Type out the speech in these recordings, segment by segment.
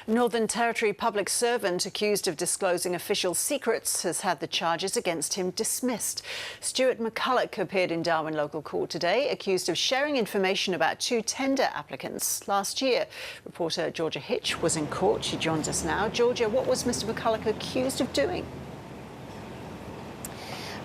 Northern Territory public servant accused of disclosing official secrets has had the charges against him dismissed. Stuart McCulloch appeared in Darwin local court today, accused of sharing information about two tender applicants last year. Reporter Georgia Hitch was in court. She joins us now. Georgia, what was Mr McCulloch accused of doing?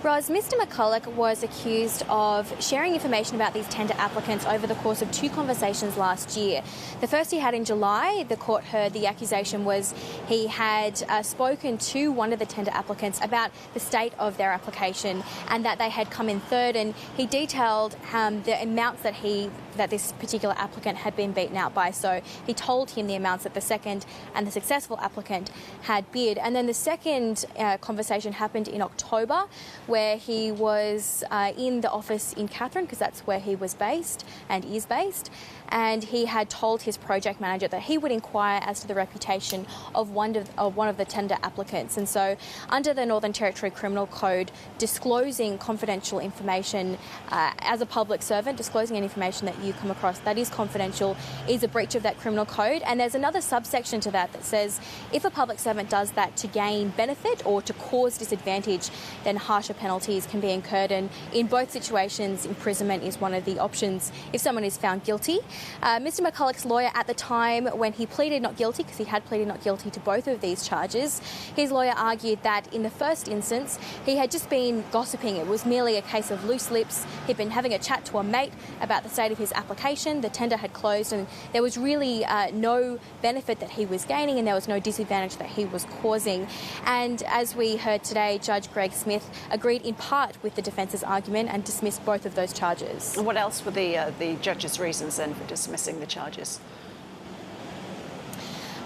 Roz, Mr McCulloch was accused of sharing information about these tender applicants over the course of two conversations last year. The first he had in July. The court heard the accusation was he had spoken to one of the tender applicants about the state of their application and that they had come in third, and he detailed the amounts that this particular applicant had been beaten out by. So he told him the amounts that the second and the successful applicant had bid. And then the second conversation happened in October, where he was in the office in Katherine, because that's where he was based and is based, and he had told his project manager that he would inquire as to the reputation of one of the tender applicants. And so under the Northern Territory Criminal Code, disclosing confidential information as a public servant, disclosing any information that you come across that is confidential, is a breach of that criminal code. And there's another subsection to that that says if a public servant does that to gain benefit or to cause disadvantage, then harsher penalties can be incurred, and in both situations imprisonment is one of the options if someone is found guilty. Mr McCulloch's lawyer at the time when he pleaded not guilty, because he had pleaded not guilty to both of these charges, his lawyer argued that in the first instance he had just been gossiping. It was merely a case of loose lips. He'd been having a chat to a mate about the state of his application. The tender had closed and there was really no benefit that he was gaining, and there was no disadvantage that he was causing. And as we heard today, Judge Greg Smith agreed in part with the defence's argument and dismissed both of those charges. What else were the judge's reasons then for dismissing the charges?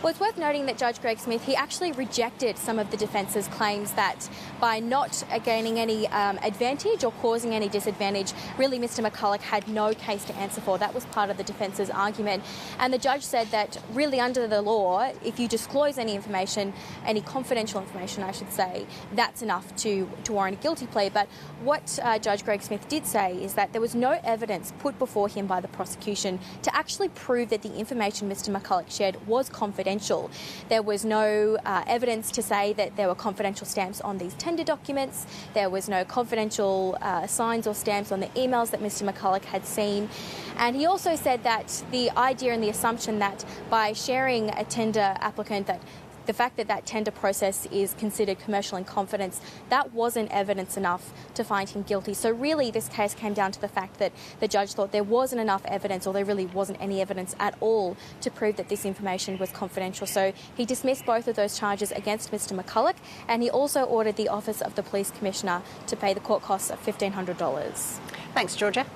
Well, it's worth noting that Judge Greg Smith, he actually rejected some of the defence's claims that by not gaining any advantage or causing any disadvantage, really Mr McCulloch had no case to answer for. That was part of the defence's argument. And the judge said that really under the law, if you disclose any information, any confidential information, I should say, that's enough to warrant a guilty plea. But what Judge Greg Smith did say is that there was no evidence put before him by the prosecution to actually prove that the information Mr McCulloch shared was confidential. There was no evidence to say that there were confidential stamps on these tender documents. There was no confidential signs or stamps on the emails that Mr McCulloch had seen. And he also said that the idea and the assumption that by sharing a tender applicant, that the fact that that tender process is considered commercial in confidence, that wasn't evidence enough to find him guilty. So really this case came down to the fact that the judge thought there wasn't enough evidence, or there really wasn't any evidence at all to prove that this information was confidential. So he dismissed both of those charges against Mr McCulloch, and he also ordered the Office of the Police Commissioner to pay the court costs of $1,500. Thanks, Georgia.